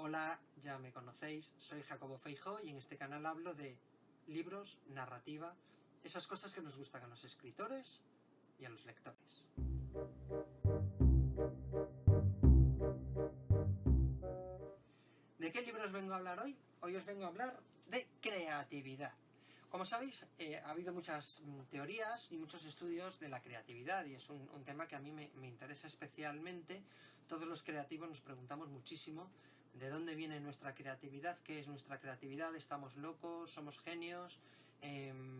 Hola, ya me conocéis, soy Jacobo Feijó y en este canal hablo de libros, narrativa, esas cosas que nos gustan a los escritores y a los lectores. ¿De qué libros vengo a hablar hoy? Hoy os vengo a hablar de creatividad. Como sabéis, ha habido muchas teorías y muchos estudios de la creatividad y es un tema que a mí me interesa especialmente. Todos los creativos nos preguntamos muchísimo de dónde viene nuestra creatividad, qué es nuestra creatividad, estamos locos, somos genios,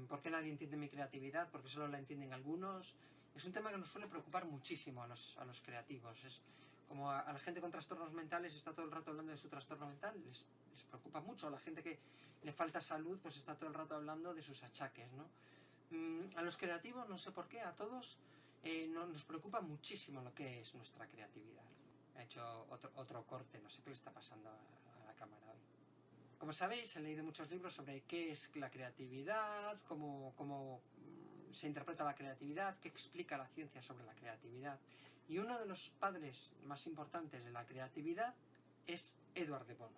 ¿por qué nadie entiende mi creatividad? ¿Por qué solo la entienden algunos? Es un tema que nos suele preocupar muchísimo a los creativos. Es como a la gente con trastornos mentales está todo el rato hablando de su trastorno mental, les preocupa mucho. A la gente que le falta salud, pues está todo el rato hablando de sus achaques, ¿no? A los creativos, no sé por qué, a todos nos preocupa muchísimo lo que es nuestra creatividad. He hecho otro corte, no sé qué le está pasando a la cámara hoy. Como sabéis, he leído muchos libros sobre qué es la creatividad, cómo se interpreta la creatividad, qué explica la ciencia sobre la creatividad. Y uno de los padres más importantes de la creatividad es Edward de Bono.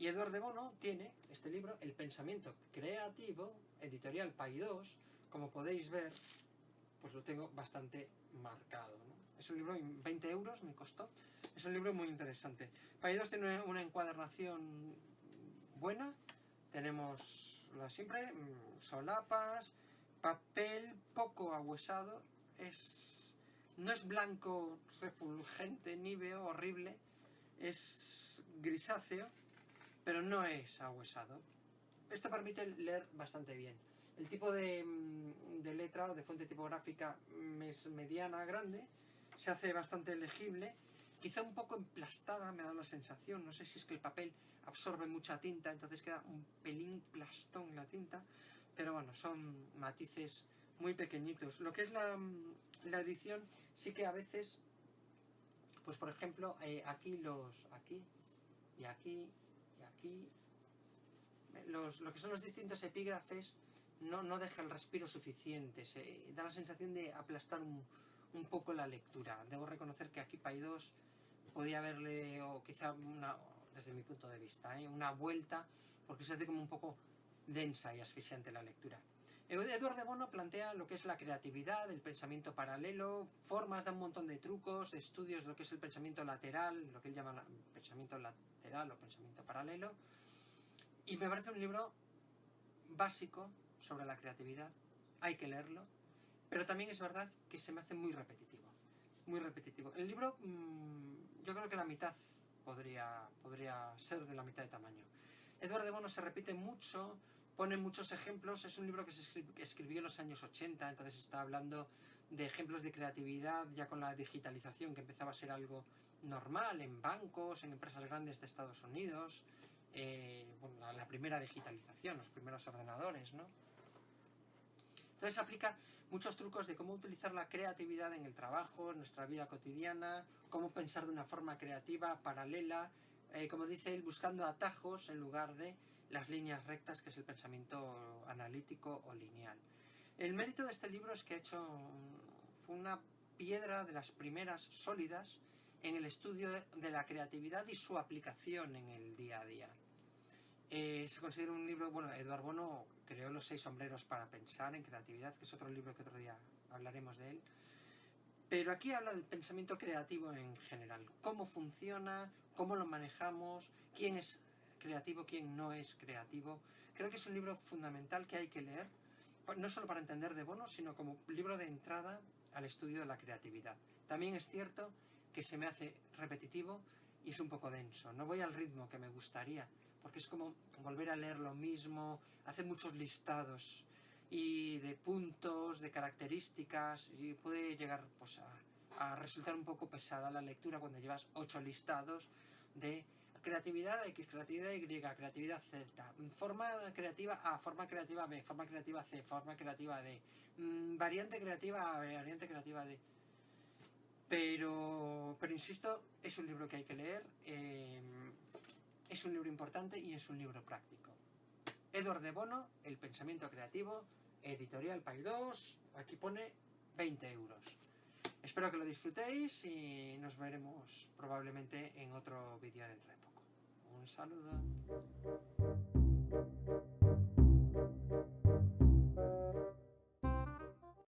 Y Edward de Bono tiene este libro, El pensamiento creativo, editorial Paidós. Como podéis ver, pues lo tengo bastante marcado, ¿no? Es un libro, 20 euros me costó. Es un libro muy interesante. Paidós tiene una encuadernación buena. Tenemos lo de siempre, solapas, papel poco ahuesado. No es blanco refulgente, níveo, horrible. Es grisáceo, pero no es ahuesado. Esto permite leer bastante bien. El tipo de letra o de fuente tipográfica es mediana, grande, se hace bastante legible, quizá un poco emplastada, me da la sensación, no sé si es que el papel absorbe mucha tinta, entonces queda un pelín plastón la tinta, pero bueno, son matices muy pequeñitos. Lo que es la edición, sí que a veces, pues por ejemplo, aquí y aquí, lo que son los distintos epígrafes no deja el respiro suficiente, da la sensación de aplastar un poco la lectura. Debo reconocer que aquí Paidós podía haberle, o quizá desde mi punto de vista, una vuelta, porque se hace como un poco densa y asfixiante la lectura. Edward de Bono plantea lo que es la creatividad, el pensamiento paralelo, formas, da un montón de trucos, estudios de lo que es el pensamiento lateral, lo que él llama pensamiento lateral o pensamiento paralelo. Y me parece un libro básico sobre la creatividad, hay que leerlo, pero también es verdad que se me hace muy repetitivo. Muy repetitivo. El libro, yo creo que la mitad podría ser de la mitad de tamaño. Edward de Bono se repite mucho, pone muchos ejemplos, es un libro que se escribió en los años 80, entonces está hablando de ejemplos de creatividad ya con la digitalización, que empezaba a ser algo normal en bancos, en empresas grandes de Estados Unidos, bueno, la primera digitalización, los primeros ordenadores, ¿no? Entonces aplica muchos trucos de cómo utilizar la creatividad en el trabajo, en nuestra vida cotidiana, cómo pensar de una forma creativa, paralela, como dice él, buscando atajos en lugar de las líneas rectas, que es el pensamiento analítico o lineal. El mérito de este libro es que fue una piedra de las primeras sólidas en el estudio de la creatividad y su aplicación en el día a día. Se considera un libro, bueno, Edward Bono creó Los 6 sombreros para pensar en creatividad, que es otro libro que otro día hablaremos de él. Pero aquí habla del pensamiento creativo en general, cómo funciona, cómo lo manejamos, quién es creativo, quién no es creativo. Creo que es un libro fundamental que hay que leer, no solo para entender de Bono, sino como libro de entrada al estudio de la creatividad. También es cierto que se me hace repetitivo y es un poco denso, no voy al ritmo que me gustaría, porque es como volver a leer lo mismo, hace muchos listados y de puntos, de características, y puede llegar pues a resultar un poco pesada la lectura cuando llevas 8 listados de creatividad X, creatividad Y, creatividad Z, forma creativa A, forma creativa B, forma creativa C, forma creativa D, variante creativa A, variante creativa D. Pero insisto, es un libro que hay que leer, es un libro importante y es un libro práctico. Edward de Bono, El pensamiento creativo, editorial Paidós, aquí pone 20 euros. Espero que lo disfrutéis y nos veremos probablemente en otro vídeo dentro de poco. Un saludo.